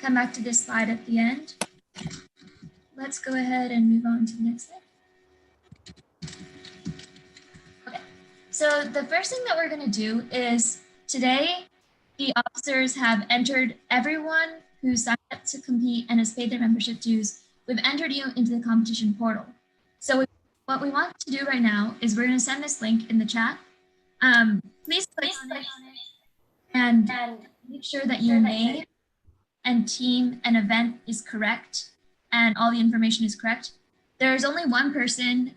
come back to this slide at the end. Let's go ahead and move on to the next slide. Okay, so the first thing that we're going to do is today, the officers have entered everyone who signed up to compete and has paid their membership dues. We've entered you into the competition portal. So what we want to do right now is we're going to send this link in the chat. Please click on it and make sure that your name and team and event is correct and all the information is correct. There's only one person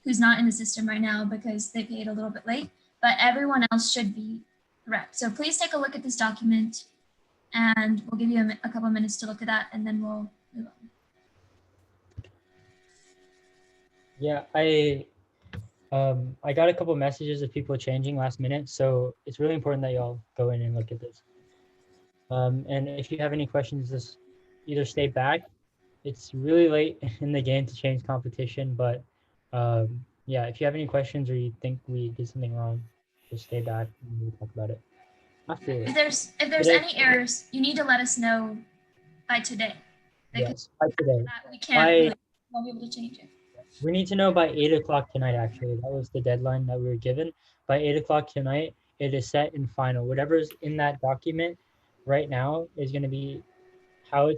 who's not in the system right now because they paid a little bit late, but everyone else should be correct. So please take a look at this document and we'll give you a couple of minutes to look at that and then we'll move on. Yeah, I got a couple messages of people changing last minute, so it's really important that y'all go in and look at this. And if you have any questions, just either stay back. It's really late in the game to change competition, but yeah, if you have any questions or you think we did something wrong, just stay back and we'll talk about it after. If there's any errors, you need to let us know by today. Yes, by today. We can't won't be able to change it. We need to know by 8 o'clock tonight, actually. That was the deadline that we were given. By 8 o'clock tonight, it is set in final. Whatever's in that document right now is going to be how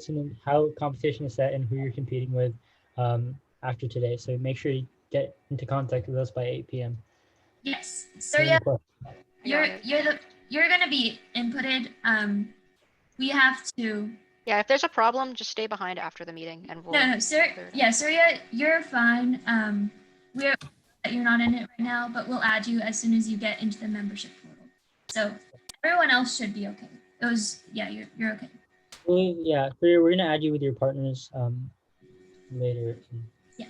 competition is set and who you're competing with after today. So make sure you get into contact with us by 8 p.m. Yes. So yeah, you're gonna be inputted. We have to. Yeah, if there's a problem, just stay behind after the meeting and we'll. No, Surya, you're fine. You're not in it right now, but we'll add you as soon as you get into the membership portal. So everyone else should be okay. You're okay. Yeah, we're gonna add you with your partners later. Yeah,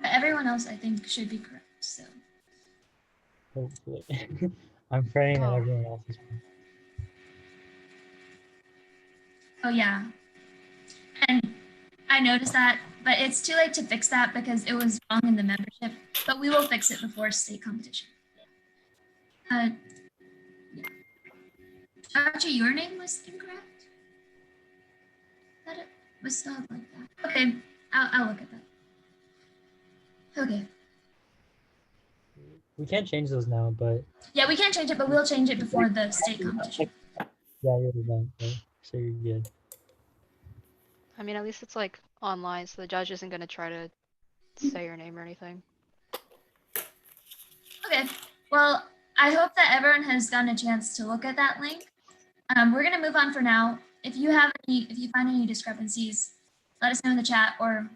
everyone else I think should be correct. So hopefully, I'm praying that everyone else is fine. Oh yeah, and I noticed that, but it's too late to fix that because it was wrong in the membership. But we will fix it before state competition. Yeah. Archie, your name was incorrect. That it was spelled like that. Okay, I'll look at that. Okay. We can't change those now, but yeah, we can't change it, but we'll change it before the state competition. Yeah, you're done, so you're good. I mean, at least it's like online, so the judge isn't going to try to say your name or anything. Okay, well, I hope that everyone has gotten a chance to look at that link. We're going to move on for now. If you find any discrepancies, let us know in the chat or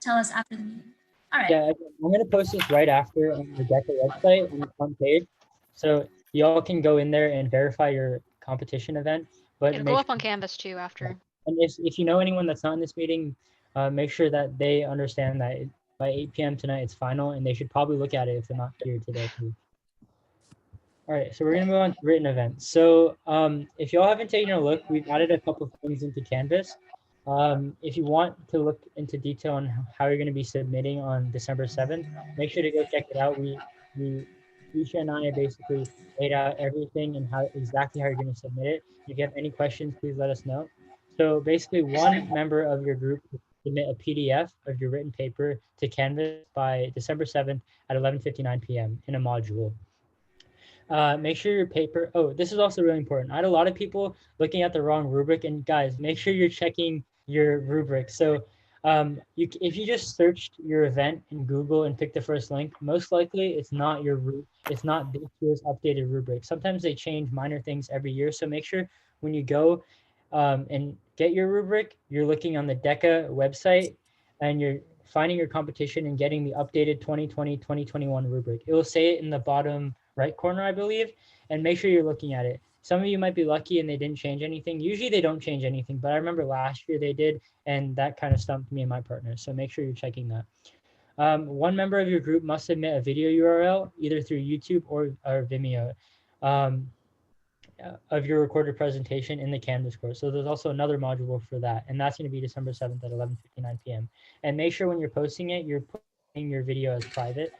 tell us after the meeting. All right. Yeah, I'm going to post this right after on the DECA website on the front page. So y'all can go in there and verify your competition event. But it'll go up on Canvas too after. And if you know anyone that's not in this meeting, make sure that they understand that by 8 p.m. tonight it's final, and they should probably look at it if they're not here today. All right, so we're gonna move on to written events. So if y'all haven't taken a look, we've added a couple of things into Canvas. If you want to look into detail on how you're gonna be submitting on December 7th, make sure to go check it out. Isha and I basically laid out everything and exactly how you're gonna submit it. If you have any questions, please let us know. So basically one member of your group will submit a PDF of your written paper to Canvas by December 7th at 11:59 p.m. in a module. Make sure your paper, this is also really important. I had a lot of people looking at the wrong rubric, and guys, make sure you're checking your rubric. So if you just searched your event in Google and picked the first link, most likely it's not this year's updated rubric. Sometimes they change minor things every year. So make sure when you go and get your rubric, you're looking on the DECA website and you're finding your competition and getting the updated 2020-2021 rubric. It will say it in the bottom right corner, I believe, and make sure you're looking at it. Some of you might be lucky and they didn't change anything. Usually they don't change anything, but I remember last year they did, and that kind of stumped me and my partner. So make sure you're checking that. One member of your group must submit a video URL either through YouTube or Vimeo of your recorded presentation in the Canvas course. So there's also another module for that, and that's going to be December 7th at 11:59 p.m. And make sure when you're posting it, you're putting your video as private.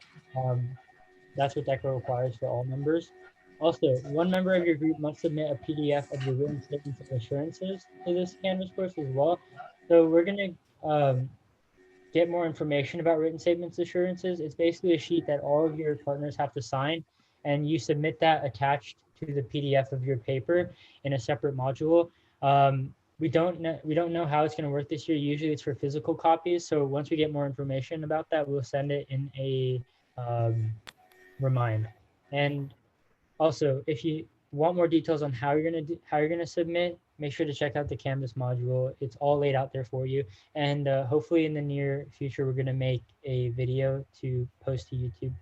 That's what DECA requires for all members. Also, one member of your group must submit a PDF of your written statements of assurances to this Canvas course as well. So we're going to get more information about written statements assurances. It's basically a sheet that all of your partners have to sign, and you submit that attached to the PDF of your paper in a separate module. We don't know how it's going to work this year. Usually it's for physical copies. So once we get more information about that, we'll send it in a remind. And also, if you want more details on how you're gonna submit, make sure to check out the Canvas module. It's all laid out there for you. And hopefully in the near future, we're gonna make a video to post to YouTube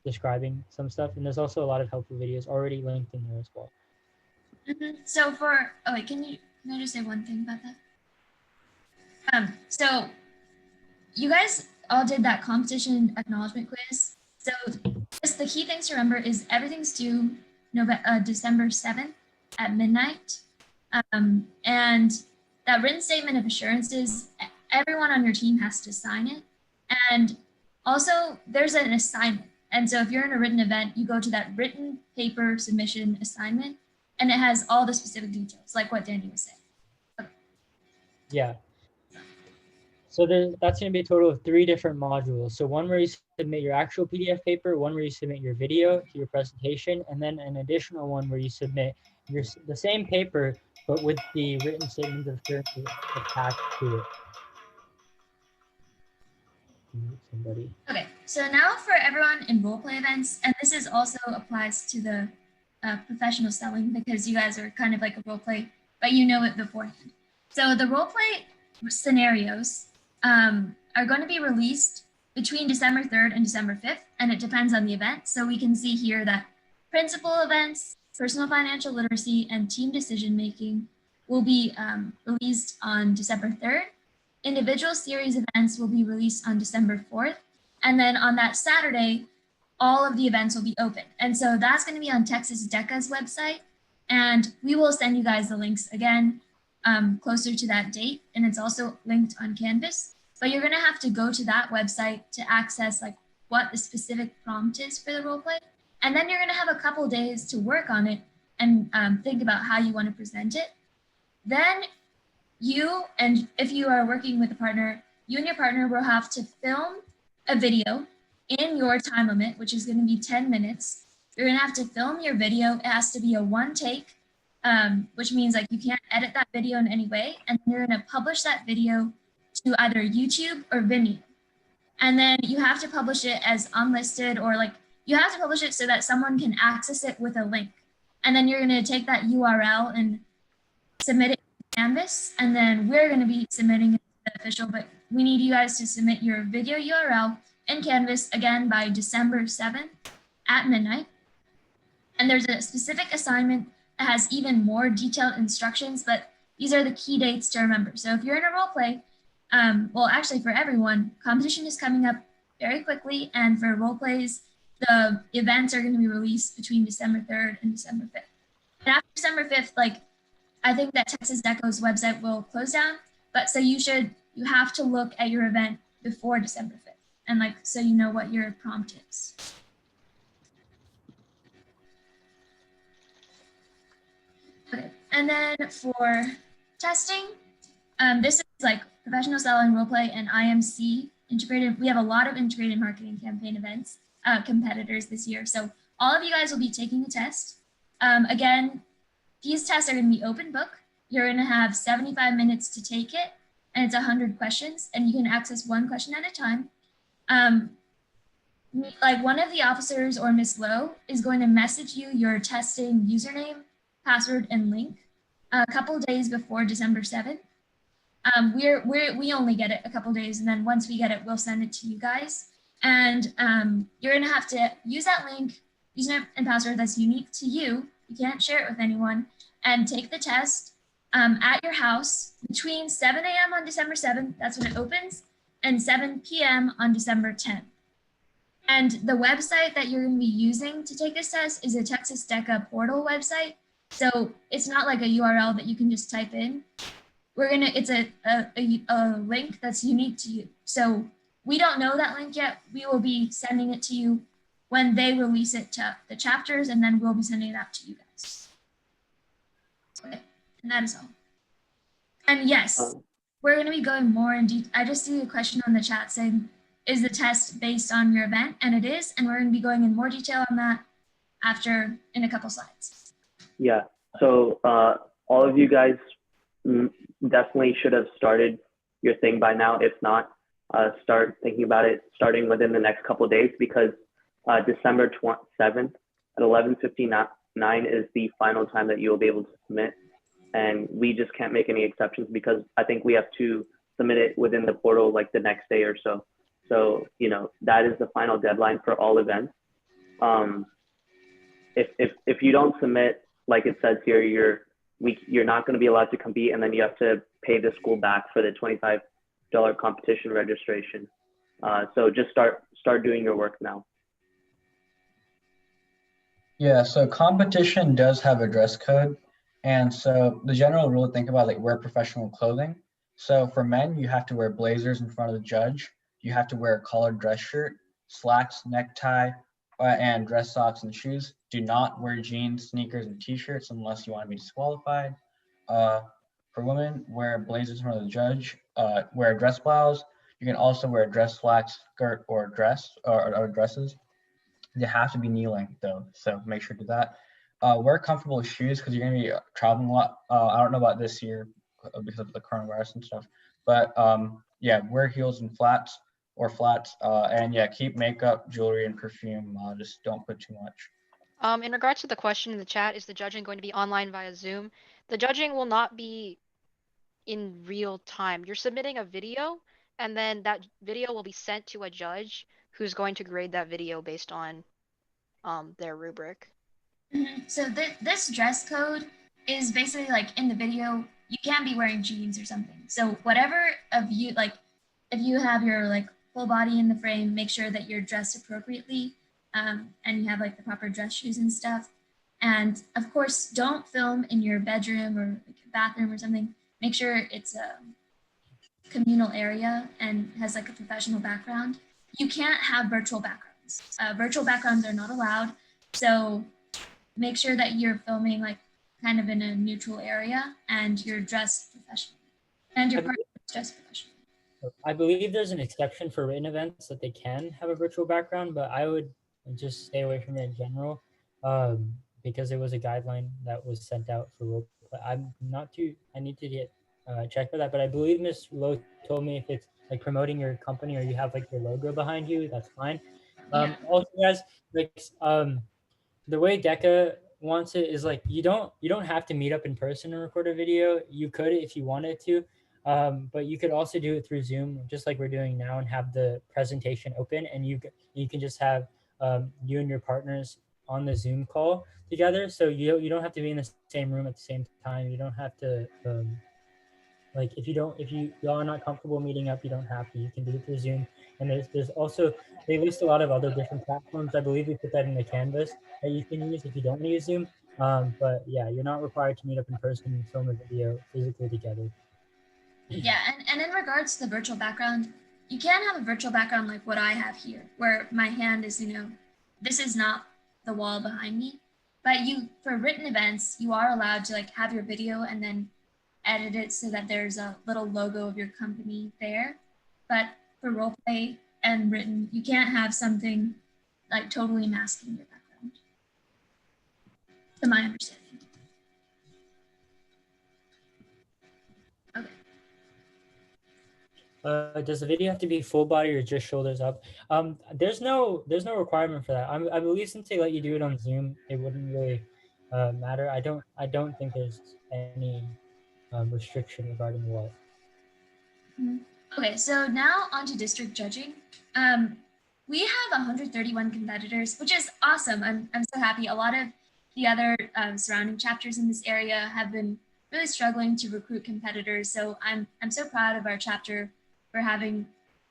describing some stuff. And there's also a lot of helpful videos already linked in there as well. So wait, can I just say one thing about that? So you guys all did that competition acknowledgement quiz. So just the key things to remember is everything's due December 7th at midnight. And that written statement of assurances, everyone on your team has to sign it. And also there's an assignment. And so if you're in a written event, you go to that written paper submission assignment, and it has all the specific details, like what Danny was saying. Okay. Yeah. So that's going to be a total of 3 different modules. So one where you submit your actual PDF paper, one where you submit your video to your presentation, and then an additional one where you submit the same paper, but with the written statements of assurances attached to it. Somebody. Okay, so now for everyone in roleplay events, and this is also applies to the professional selling, because you guys are kind of like a roleplay, but you know it beforehand. So the roleplay scenarios are going to be released between December 3rd and December 5th, and it depends on the event. So we can see here that principal events, personal financial literacy, and team decision making will be released on December 3rd. Individual series events will be released on December 4th. And then on that Saturday, all of the events will be open. And so that's going to be on Texas DECA's website. And we will send you guys the links again closer to that date. And it's also linked on Canvas. But you're going to have to go to that website to access like what the specific prompt is for the role play. And then you're going to have a couple days to work on it and think about how you want to present it. Then you, and if you are working with a partner, you and your partner will have to film a video in your time limit, which is going to be 10 minutes. You're going to have to film your video. It has to be a one take, which means like you can't edit that video in any way. And you're going to publish that video to either YouTube or Vimeo. And then you have to publish it as unlisted, or like you have to publish it so that someone can access it with a link. And then you're going to take that URL and submit it to Canvas. And then we're going to be submitting it to the official, but we need you guys to submit your video URL in Canvas again by December 7th at midnight. And there's a specific assignment that has even more detailed instructions, but these are the key dates to remember. So if you're in a role play, well, actually for everyone, competition is coming up very quickly. And for role plays, the events are going to be released between December 3rd and December 5th. And after December 5th, like I think that Texas DECA's website will close down, but so you have to look at your event before December 5th. And like, so you know what your prompt is. Okay, and then for testing, this is like professional selling, roleplay, and IMC integrated. We have a lot of integrated marketing campaign events, competitors this year. So all of you guys will be taking a test. Again, these tests are going to be open book. You're going to have 75 minutes to take it, and it's 100 questions, and you can access one question at a time. Like one of the officers or Miss Lowe is going to message you your testing username, password, and link a couple days before December 7th. We only get it a couple days, and then once we get it, we'll send it to you guys. And you're going to have to use that link, username and password that's unique to you. You can't share it with anyone, and take the test at your house between 7 a.m. on December 7th, that's when it opens, and 7 p.m. on December 10th. And the website that you're going to be using to take this test is a Texas DECA portal website. So it's not like a URL that you can just type in. It's a link that's unique to you. So we don't know that link yet. We will be sending it to you when they release it to the chapters, and then we'll be sending it out to you guys. Okay, and that is all. And yes, we're going to be going more in detail. I just see a question on the chat saying, is the test based on your event? And it is, and we're going to be going in more detail on that after in a couple slides. Yeah, so all of you guys definitely should have started your thing by now. If not, start thinking about it starting within the next couple of days, because December 7th at 11:59 is the final time that you will be able to submit. And we just can't make any exceptions, because I think we have to submit it within the portal like the next day or so. So, you know, that is the final deadline for all events. If you don't submit, like it says here, you're not going to be allowed to compete, and then you have to pay the school back for the $25 competition registration. So just start doing your work now. Yeah, so competition does have a dress code. And so the general rule to think about, like, wear professional clothing. So for men, you have to wear blazers in front of the judge. You have to wear a collared dress shirt, slacks, necktie, and dress socks and shoes. Do not wear jeans, sneakers, and t-shirts unless you want to be disqualified. For women, wear blazers in front of the judge. Wear a dress blouse. You can also wear dress slacks, skirt, or dress or dresses. They have to be knee-length though, so make sure to do that. Wear comfortable shoes, because you're going to be traveling a lot. I don't know about this year because of the coronavirus and stuff, but yeah, wear heels and flats, and yeah, keep makeup, jewelry, and perfume. Just don't put too much. In regards to the question in the chat, is the judging going to be online via Zoom? The judging will not be in real time. You're submitting a video, and then that video will be sent to a judge who's going to grade that video based on their rubric. So this dress code is basically like in the video, you can't be wearing jeans or something. So whatever of you, like if you have your like full body in the frame, make sure that you're dressed appropriately, and you have like the proper dress shoes and stuff. And of course, don't film in your bedroom or like bathroom or something. Make sure it's a communal area and has like a professional background. You can't have virtual backgrounds. Virtual backgrounds are not allowed. So make sure that you're filming like kind of in a neutral area and you're dressed professionally and your partner is dressed professionally. I believe there's an exception for written events that they can have a virtual background, but I would just stay away from it in general, because it was a guideline that was sent out for role play. I need to get checked for that, but I believe Ms. Lowe told me if it's like promoting your company or you have like your logo behind you, that's fine. Also, guys, like the way DECA wants it is like you don't have to meet up in person and record a video. You could if you wanted to, but you could also do it through Zoom, just like we're doing now, and have the presentation open, and you can just have you and your partners on the Zoom call together. So you don't have to be in the same room at the same time. You don't have to like if y'all are not comfortable meeting up, you don't have to. You can do it through Zoom. And there's also, they list a lot of other different platforms. I believe we put that in the canvas that you can use if you don't want to use Zoom. But yeah, you're not required to meet up in person and film a video physically together. Yeah, and in regards to the virtual background, you can have a virtual background like what I have here, where my hand is, this is not the wall behind me. But for written events, you are allowed to like have your video and then edit it so that there's a little logo of your company there. But for roleplay and written, you can't have something like totally masking your background, to my understanding. Okay. Does the video have to be full body or just shoulders up? There's no requirement for that. I believe since they let you do it on Zoom, it wouldn't really matter. I don't think there's any restriction regarding what. Okay, so now on to district judging. We have 131 competitors, which is awesome. I'm so happy. A lot of the other surrounding chapters in this area have been really struggling to recruit competitors. So I'm so proud of our chapter for having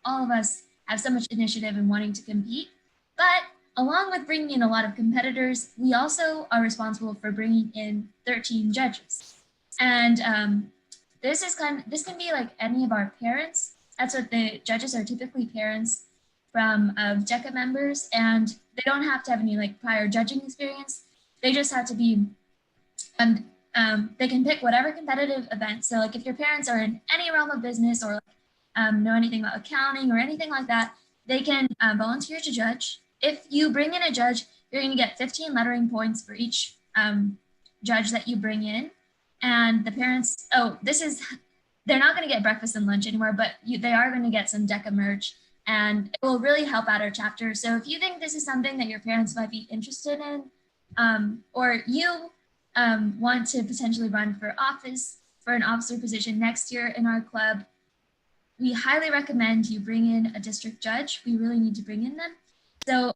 all of us have so much initiative and wanting to compete. But along with bringing in a lot of competitors, we also are responsible for bringing in 13 judges. And this can be like any of our parents. That's what the judges are typically parents from JECA members, and they don't have to have any like prior judging experience. They just have to be, they can pick whatever competitive event. So like if your parents are in any realm of business or know anything about accounting or anything like that, they can volunteer to judge. If you bring in a judge, you're going to get 15 lettering points for each judge that you bring in. And the parents, they're not going to get breakfast and lunch anymore, but they are going to get some DECA merch, and it will really help out our chapter. So if you think this is something that your parents might be interested in, or you want to potentially run for an officer position next year in our club, we highly recommend you bring in a district judge. We really need to bring in them. So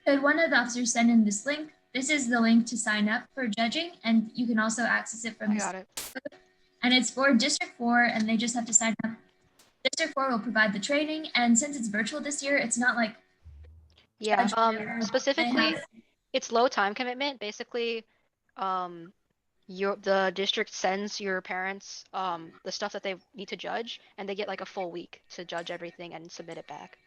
could one of the officers send in this link? This is the link to sign up for judging, and you can also access it from I got it. And it's for District 4, and they just have to sign up. District 4 will provide the training, and since it's virtual this year, it's not like specifically, it's low time commitment. Basically, the district sends your parents the stuff that they need to judge, and they get like a full week to judge everything and submit it back.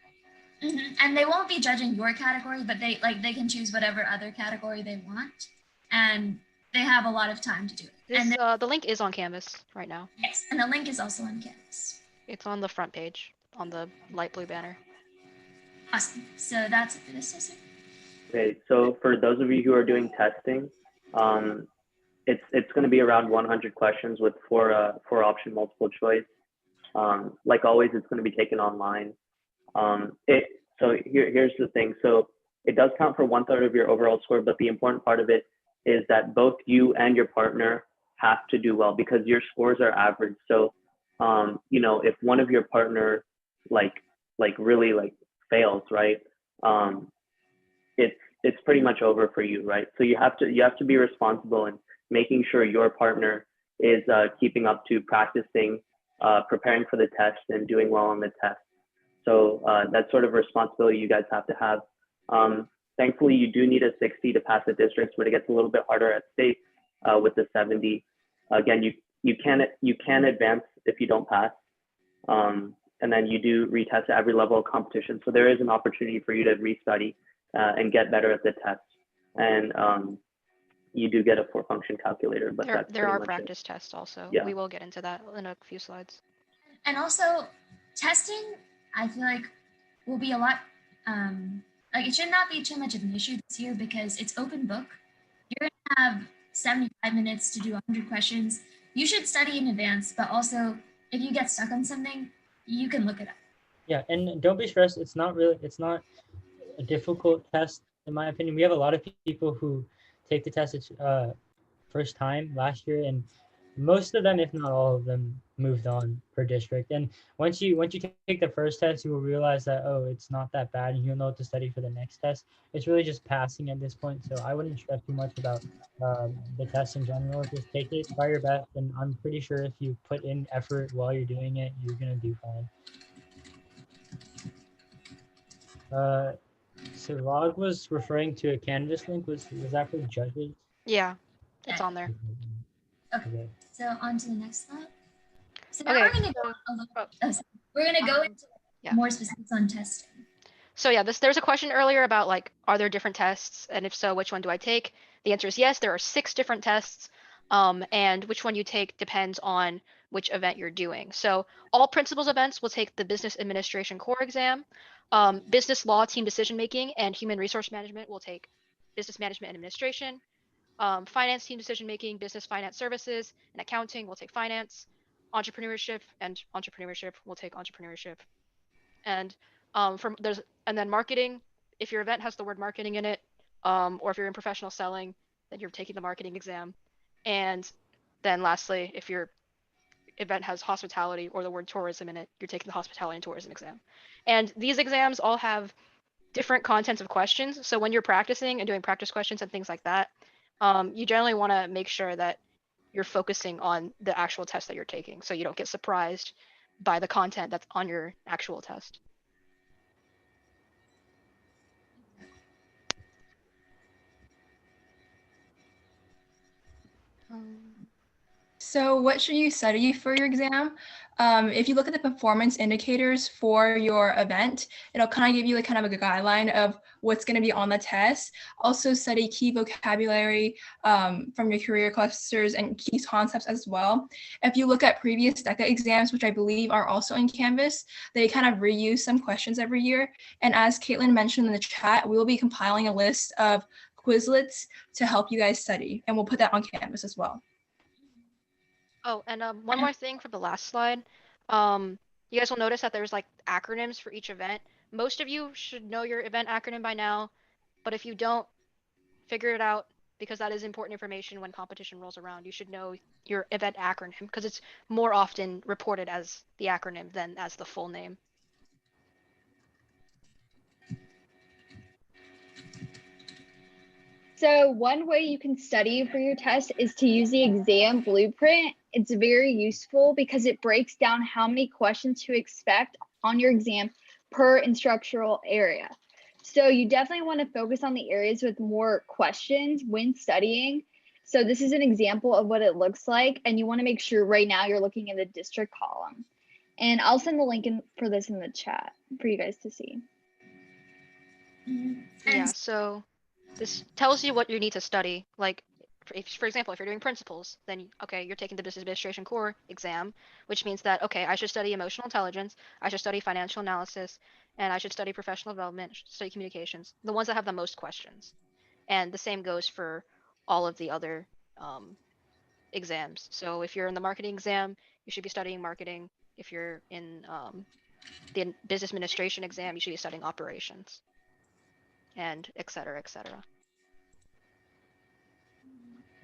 And they won't be judging your category, but they can choose whatever other category they want, and they have a lot of time to do it. And the link is on Canvas right now. Yes, and the link is also on Canvas. It's on the front page on the light blue banner. Awesome. So that's it for this session. Okay, so for those of you who are doing testing, it's going to be around 100 questions with four option multiple choice. Like always, it's going to be taken online. So here's the thing. So it does count for 1/3 of your overall score, but the important part of it is that both you and your partner have to do well, because your scores are average. So, if one of your partner really fails, right? It's pretty much over for you, right? So you have to be responsible in making sure your partner is keeping up to practicing, preparing for the test, and doing well on the test. So that's sort of a responsibility you guys have to have. Thankfully, you do need a 60 to pass the districts, but it gets a little bit harder at state with the 70. Again, you can advance if you don't pass, and then you do retest at every level of competition. So there is an opportunity for you to restudy and get better at the test. And you do get a 4-function calculator, but there are practice tests also. Yeah. We will get into that in a few slides. And also, testing, I feel like, will be a lot, it should not be too much of an issue this year because it's open book. You're going to have 75 minutes to do 100 questions. You should study in advance, but also if you get stuck on something, you can look it up. Yeah, and don't be stressed. It's not a difficult test, in my opinion. We have a lot of people who take the test first time last year, and most of them, if not all of them, moved on per district. And once you take the first test, you will realize that, oh, it's not that bad, and you'll know what to study for the next test. It's really just passing at this point, so I wouldn't stress too much about the test in general. Just take it, try your best, and I'm pretty sure if you put in effort while you're doing it, you're gonna do fine. Sirag was referring to a Canvas link. Was that for judges? Yeah, it's on there. Okay. So on to the next slide. So now we're going to go into more specifics on testing. So yeah, there's a question earlier about like, are there different tests? And if so, which one do I take? The answer is yes, there are 6 different tests. And which one you take depends on which event you're doing. So all principals events will take the Business Administration Core exam. Business Law, Team Decision Making, and Human Resource Management will take Business Management and Administration. Finance, Team Decision Making, Business Finance Services, and Accounting will take Finance. Entrepreneurship will take Entrepreneurship. And then Marketing, if your event has the word marketing in it, or if you're in professional selling, then you're taking the marketing exam. And then lastly, if your event has hospitality or the word tourism in it, you're taking the hospitality and tourism exam. And these exams all have different contents of questions. So when you're practicing and doing practice questions and things like that, you generally want to make sure that you're focusing on the actual test that you're taking, so you don't get surprised by the content that's on your actual test. So what should you study for your exam? If you look at the performance indicators for your event, it'll kind of give you like kind of a guideline of what's going to be on the test. Also study key vocabulary from your career clusters and key concepts as well. If you look at previous DECA exams, which I believe are also in Canvas, they kind of reuse some questions every year. And as Caitlin mentioned in the chat, we will be compiling a list of Quizlets to help you guys study, and we'll put that on Canvas as well. Oh, and one more thing from the last slide. You guys will notice that there's like acronyms for each event. Most of you should know your event acronym by now, but if you don't, figure it out because that is important information when competition rolls around. You should know your event acronym because it's more often reported as the acronym than as the full name. So one way you can study for your test is to use the exam blueprint. It's very useful because it breaks down how many questions to expect on your exam per instructional area. So you definitely want to focus on the areas with more questions when studying. So this is an example of what it looks like, and you want to make sure right now you're looking in the district column. And I'll send the link for this in the chat for you guys to see. Yeah, so this tells you what you need to study. Like, for example, if you're doing principles, then okay, you're taking the business administration core exam, which means that okay, I should study emotional intelligence, I should study financial analysis, and I should study professional development, study communications, the ones that have the most questions. And the same goes for all of the other exams. So if you're in the marketing exam, you should be studying marketing. If you're in the business administration exam, you should be studying operations, and et cetera, et cetera.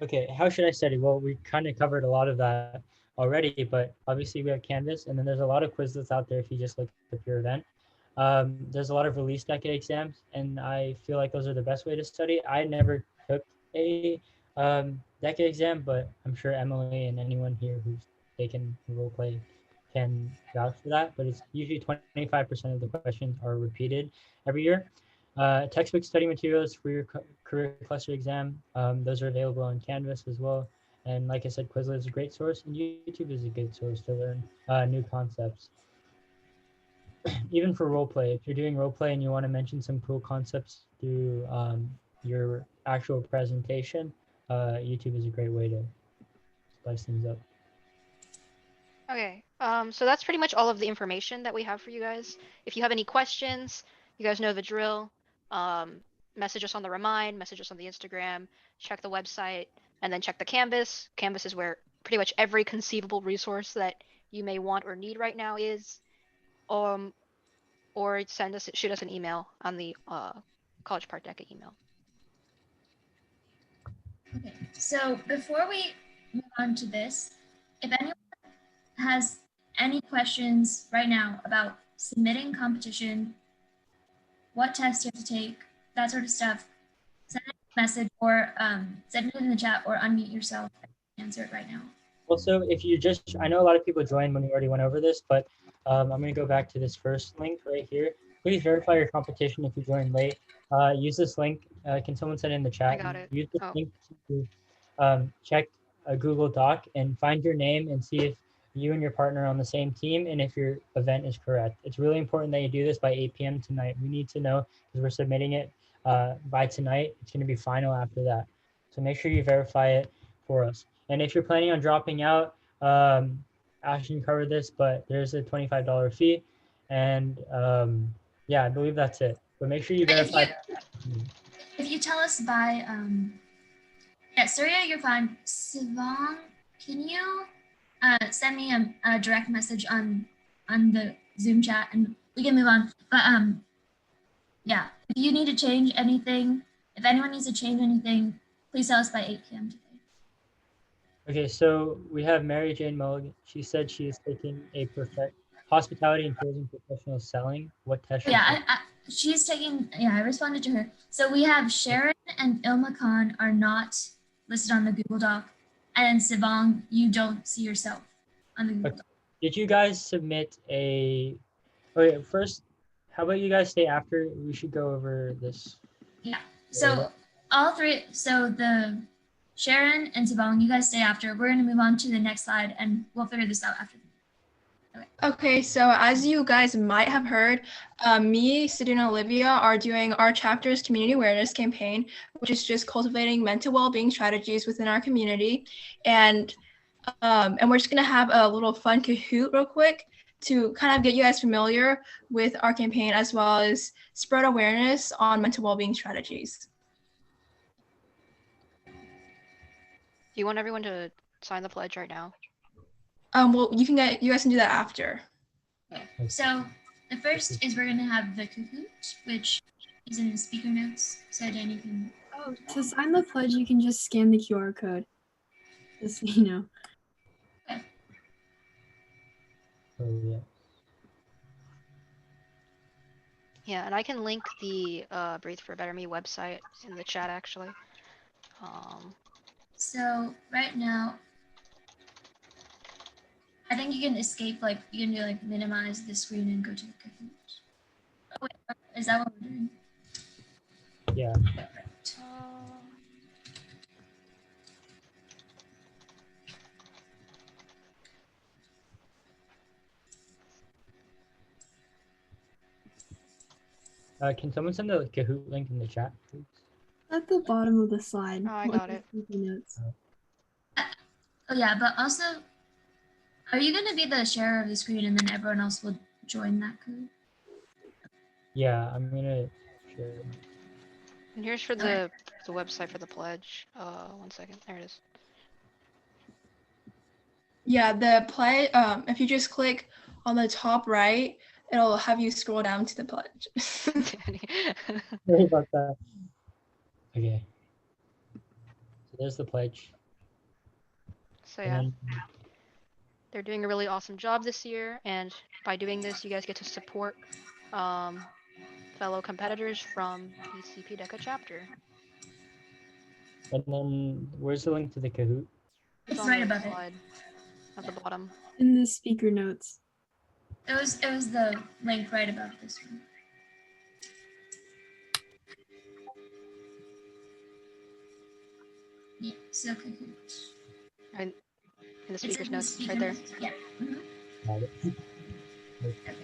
Okay, how should I study? Well, we kind of covered a lot of that already, but obviously we have Canvas, and then there's a lot of Quizlets out there if you just look up your event. There's a lot of release decade exams, and I feel like those are the best way to study. I never took a decade exam, but I'm sure Emily and anyone here who's taken role play can vouch for that. But it's usually 25% of the questions are repeated every year. Textbook study materials for your career cluster exam. Those are available on Canvas as well. And like I said, Quizlet is a great source, and YouTube is a good source to learn new concepts. Even for roleplay, if you're doing roleplay and you want to mention some cool concepts through your actual presentation, YouTube is a great way to spice things up. Okay, so that's pretty much all of the information that we have for you guys. If you have any questions, you guys know the drill. Message us on the Remind, message us on the Instagram, check the website, and then check the Canvas. Canvas is where pretty much every conceivable resource that you may want or need right now is. Or shoot us an email on the College Park DECA email. Okay, so before we move on to this, if anyone has any questions right now about submitting competition, what tests you have to take, that sort of stuff, send a message or send it in the chat or unmute yourself and answer it right now. Also, if you just, I know a lot of people joined when we already went over this, but I'm going to go back to this first link right here. Please verify your competition if you joined late. Use this link. Can someone send it in the chat? I got it. Use this link to check a Google Doc and find your name and see if you and your partner are on the same team and if your event is correct. It's really important that you do this by 8 p.m. tonight. We need to know because we're submitting it by tonight. It's going to be final after that. So make sure you verify it for us. And if you're planning on dropping out, Ashton covered this, but there's a $25 fee. And yeah, I believe that's it. But make sure you verify. If you tell us by, yeah, Surya, you're fine. Sivang, can you send me a direct message on the Zoom chat and we can move on. But yeah, if you need to change anything, if anyone needs to change anything, please tell us by 8 p.m. today. Okay, so we have Mary Jane Mulligan. She said she is taking a hospitality and tourism professional selling. What test? Yeah, she's taking, yeah, I responded to her. So we have Sharon and Ilma Khan are not listed on the Google Doc. And Sivang, you don't see yourself on the Google Doc. Did you guys submit a, okay, first, how about you guys stay after? We should go over this. Yeah, so all three, so Sharon and Tabong, you guys stay after. We're going to move on to the next slide, and we'll figure this out after. Okay, so as you guys might have heard, me, Sid, and Olivia are doing our chapter's community awareness campaign, which is just cultivating mental well-being strategies within our community. And we're just gonna have a little fun Kahoot real quick to kind of get you guys familiar with our campaign as well as spread awareness on mental well-being strategies. Do you want everyone to sign the pledge right now? Well, you guys can do that after. Okay. So the first is we're going to have the Kahoot, which is in the speaker notes. So Danny can. Oh, to sign the pledge, you can just scan the QR code. Just so you know. Okay. Oh, yeah. Yeah, and I can link the Breathe for Better Me website in the chat actually. So right now, I think you can escape, like you can do like minimize the screen and go to the Kahoot. Oh, wait, is that what we're doing? Yeah. Right. Can someone send the Kahoot link in the chat, please? At the bottom of the slide. Oh, I got it. Notes. Oh yeah, but also, are you going to be the sharer of the screen and then everyone else will join that Kahoot? Yeah, I'm gonna share. And here's for the website for the pledge. 1 second, there it is. Yeah, the pledge. If you just click on the top right, it'll have you scroll down to the pledge. Danny. Sorry about that. Okay. So there's the pledge. So yeah, they're doing a really awesome job this year, and by doing this, you guys get to support fellow competitors from the CP DECA chapter. And then where's the link to the Kahoot? It's on right the above it. slide at the bottom. In the speaker notes. It was the link right above this one. Yeah, so Kahoot. Right in the It's speaker's in the notes, speaker right there. notes. Yeah. Mhm. Got it. Okay.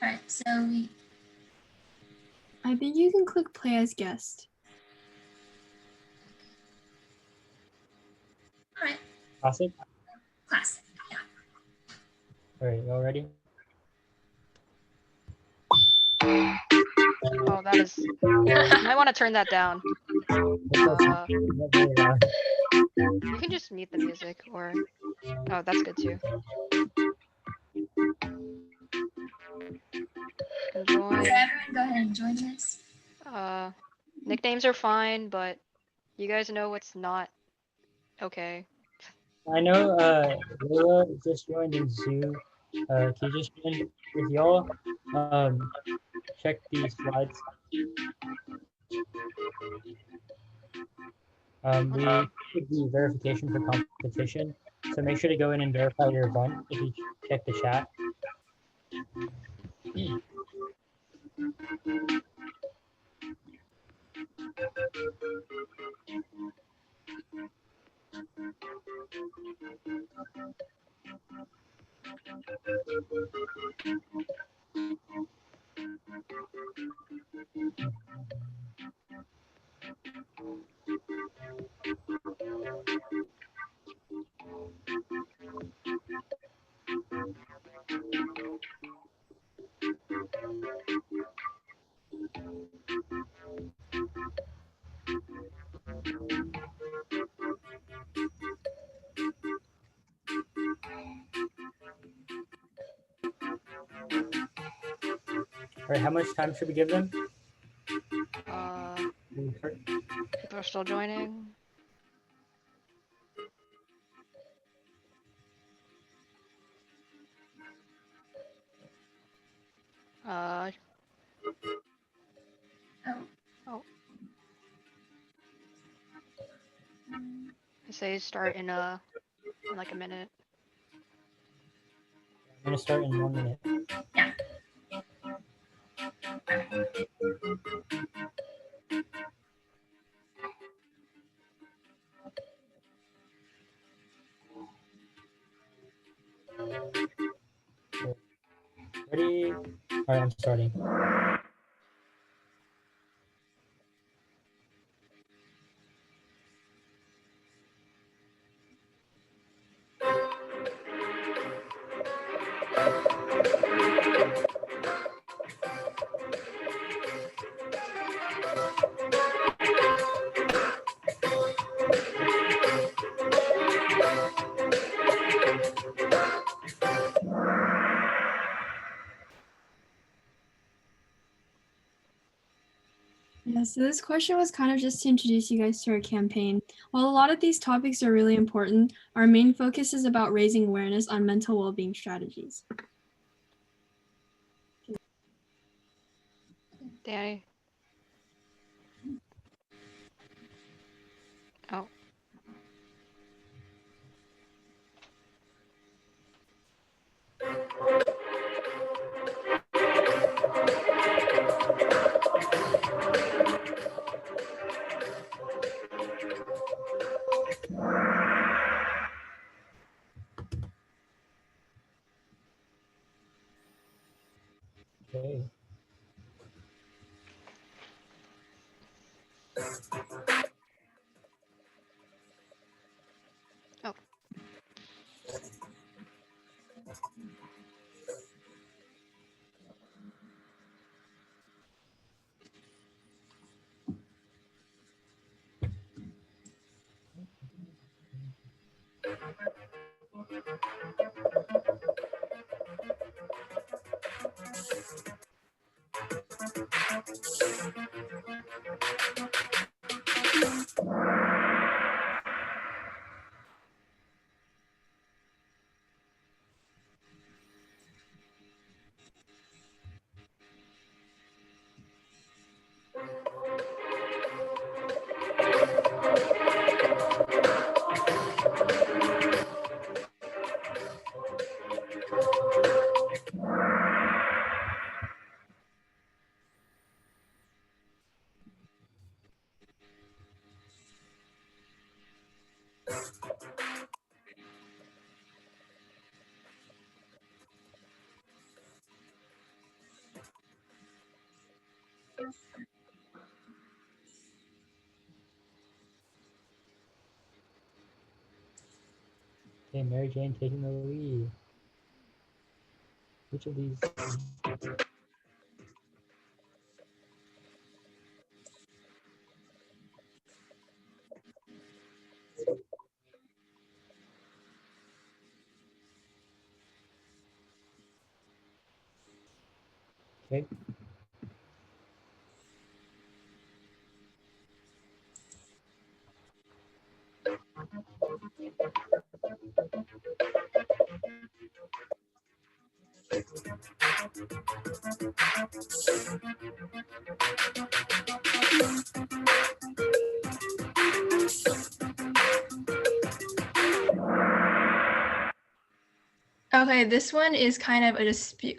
All right, so we. I think you can click play as guest. All right, Classic? classic. Yeah. All right, y'all ready? Oh, that is. You might want to turn that down. You can just mute the music, or oh, that's good too. Can So join. everyone, go ahead and join this. Nicknames are fine, but you guys know what's not okay. I know Lola just joined in Zoo. Can you just join with y'all? Check these slides. We should do verification for competition. So make sure to go in and verify your event if you check the chat. All right, how much time should we give them? People are still joining. Oh. I say start in like a minute. I'm gonna start in 1 minute. Yeah. Ready? All right, I'm starting. Yeah, so this question was kind of just to introduce you guys to our campaign. While a lot of these topics are really important, our main focus is about raising awareness on mental well-being strategies. Danny. Oh. Okay. Oh. Okay, Mary Jane taking the lead. Which of these? Okay. Okay, this one is kind of a dispute,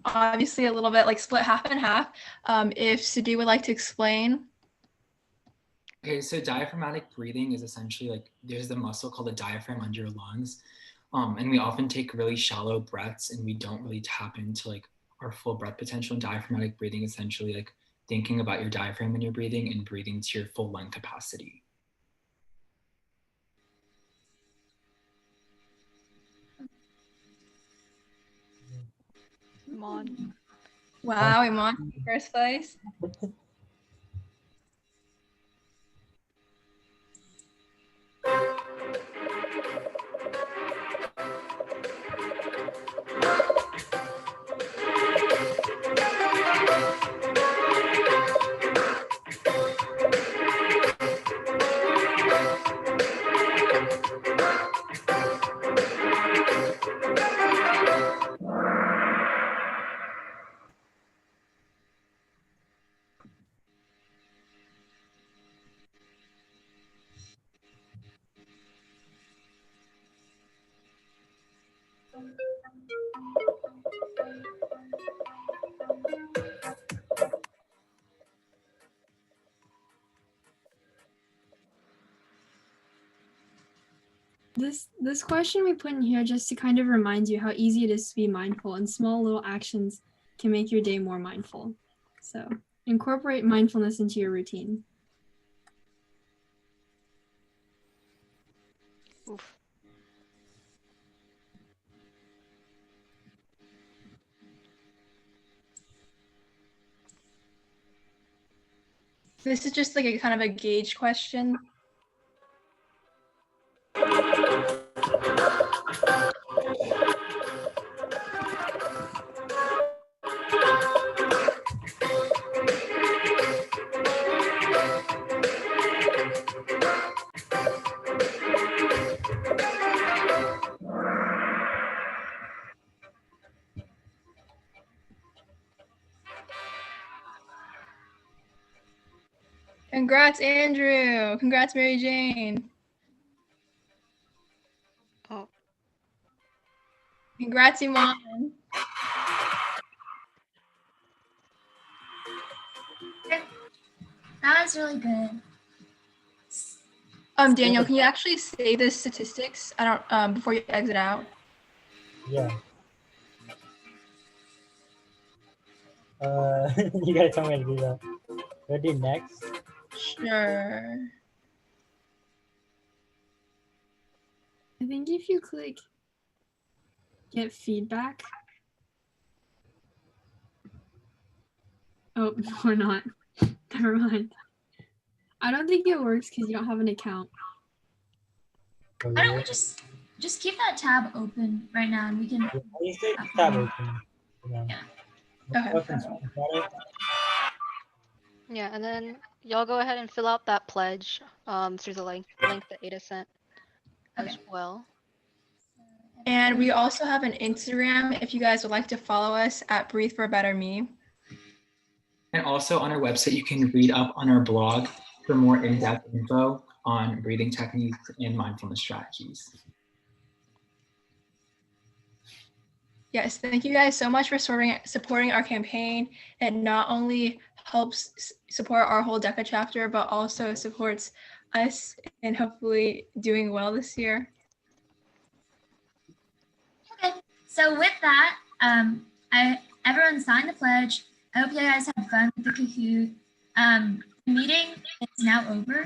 obviously a little bit like split half and half. If Sadi would like to explain. Okay, so diaphragmatic breathing is essentially like there's the muscle called the diaphragm under your lungs. And we often take really shallow breaths and we don't really tap into like our full breath potential. And diaphragmatic breathing essentially like thinking about your diaphragm when you're breathing and breathing to your full lung capacity. Iman. Wow, Iman, first place. This question we put in here just to kind of remind you how easy it is to be mindful, and small little actions can make your day more mindful. So incorporate mindfulness into your routine. Oof. This is just like a kind of a gauge question. Congrats, Andrew. Congrats, Mary Jane. Oh. Congrats, Iman. That was really good. Daniel, can you actually say the statistics? I don't before you exit out. Yeah. You gotta tell me how to do that. What do I do next? Sure. I think if you click get feedback. Oh, or not. Never mind. I don't think it works because you don't have an account. Why don't we just keep that tab open right now and we can. Yeah, you say tab open. Yeah. Okay. Yeah, and then y'all go ahead and fill out that pledge through the link that Ada sent as well. And we also have an Instagram if you guys would like to follow us at Breathe for Better Me. And also on our website, you can read up on our blog for more in-depth info on breathing techniques and mindfulness strategies. Yes, thank you guys so much for supporting our campaign. It not only helps support our whole DECA chapter, but also supports us in hopefully doing well this year. Okay, so with that, everyone signed the pledge. I hope you guys had fun with the Kahoot. The meeting is now over.